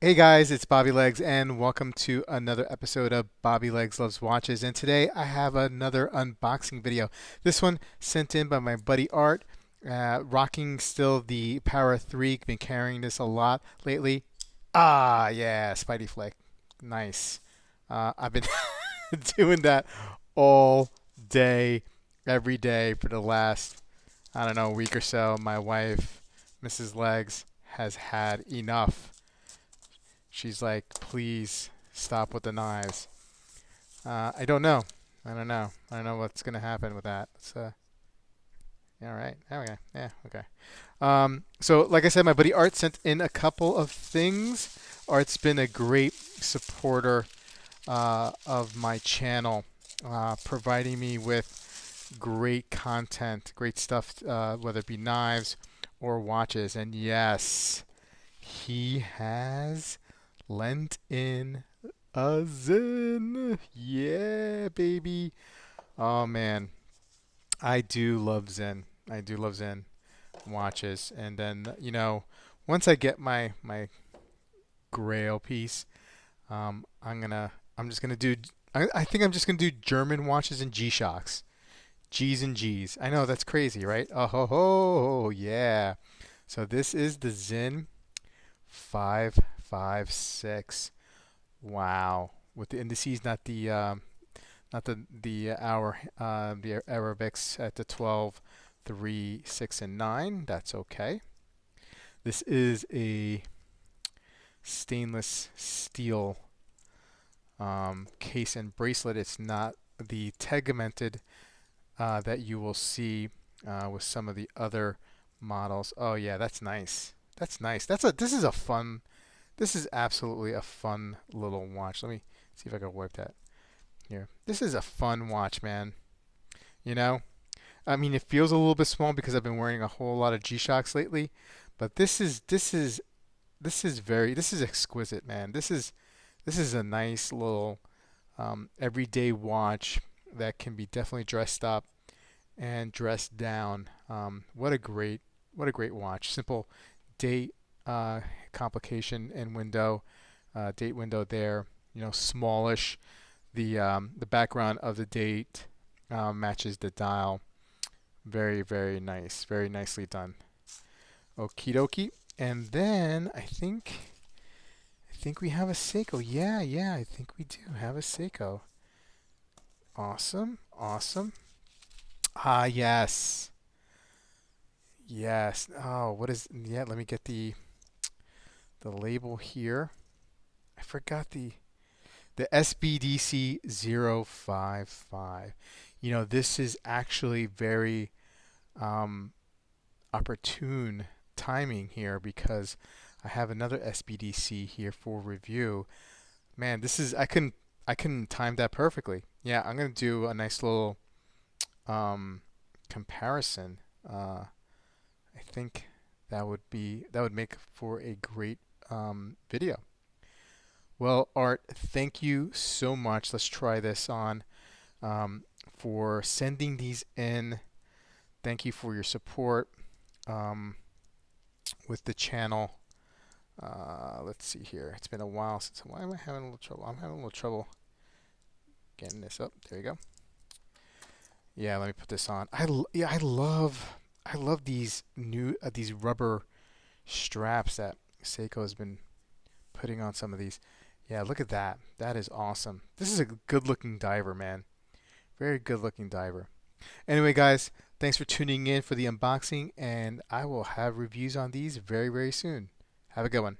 Hey guys, it's Bobby Legs, and welcome to another episode of Bobby Legs Loves Watches. And today I have another unboxing video. This one sent in by my buddy Art, rocking still the Power 3. Been carrying this a lot lately. Ah, yeah, Spidey Flick. Nice. I've been doing that all day, every day for the last, I don't know, week or so. My wife, Mrs. Legs, has had enough. She's like, please stop with the knives. I don't know. I don't know. I don't know what's gonna happen with that. Yeah, all right. Okay. Yeah. Okay. So like I said, my buddy Art sent in a couple of things. Art's been a great supporter of my channel, providing me with great content, great stuff, whether it be knives or watches. And yes, he has lent in a Zinn. Yeah, baby. Oh man, I do love Zen. I do love Zen watches. And then once I get my Grail piece, I'm just gonna do. I think I'm just gonna do German watches and G Shocks. G's and G's. I know that's crazy, right? Oh ho ho, yeah. So this is the Zen 556. Wow. With the indices, not the hour, the Arabics at the 12, 3, 6, and 9. That's okay. This is a stainless steel case and bracelet. It's not the tegmented that you will see with some of the other models. Oh yeah, that's nice. That's nice. This is a fun. This is absolutely a fun little watch. Let me see if I can wipe that here. This is a fun watch, man. You know, I mean, it feels a little bit small because I've been wearing a whole lot of G-Shocks lately, but this is exquisite, man. This is a nice little everyday watch that can be definitely dressed up and dressed down. What a great watch. Simple date, complication and window, date window there. Smallish. The background of the date matches the dial. Very, very nice. Very nicely done. Okie dokie. And then I think we have a Seiko. Yeah, yeah, I think we do have a Seiko. Awesome, awesome. Ah, yes, yes. Oh, what is? Yeah, let me get the label here. I forgot the SBDC 055. This is actually very um, opportune timing here because I have another SBDC here for review. Man, I couldn't time that perfectly. Yeah, I'm gonna do a nice little um, comparison. I think that would make for a great video. Well, Art, thank you so much. Let's try this on um, for sending these in. Thank you for your support um, with the channel. Let's see here. It's been a while since. Why am I having a little trouble? I'm having a little trouble getting this up. There you go. Yeah, let me put this on. Yeah, I love these rubber straps that Seiko has been putting on some of these. Yeah, look at that. That is awesome. This is a good-looking diver, man. Very good-looking diver. Anyway, guys, thanks for tuning in for the unboxing, and I will have reviews on these very, very soon. Have a good one.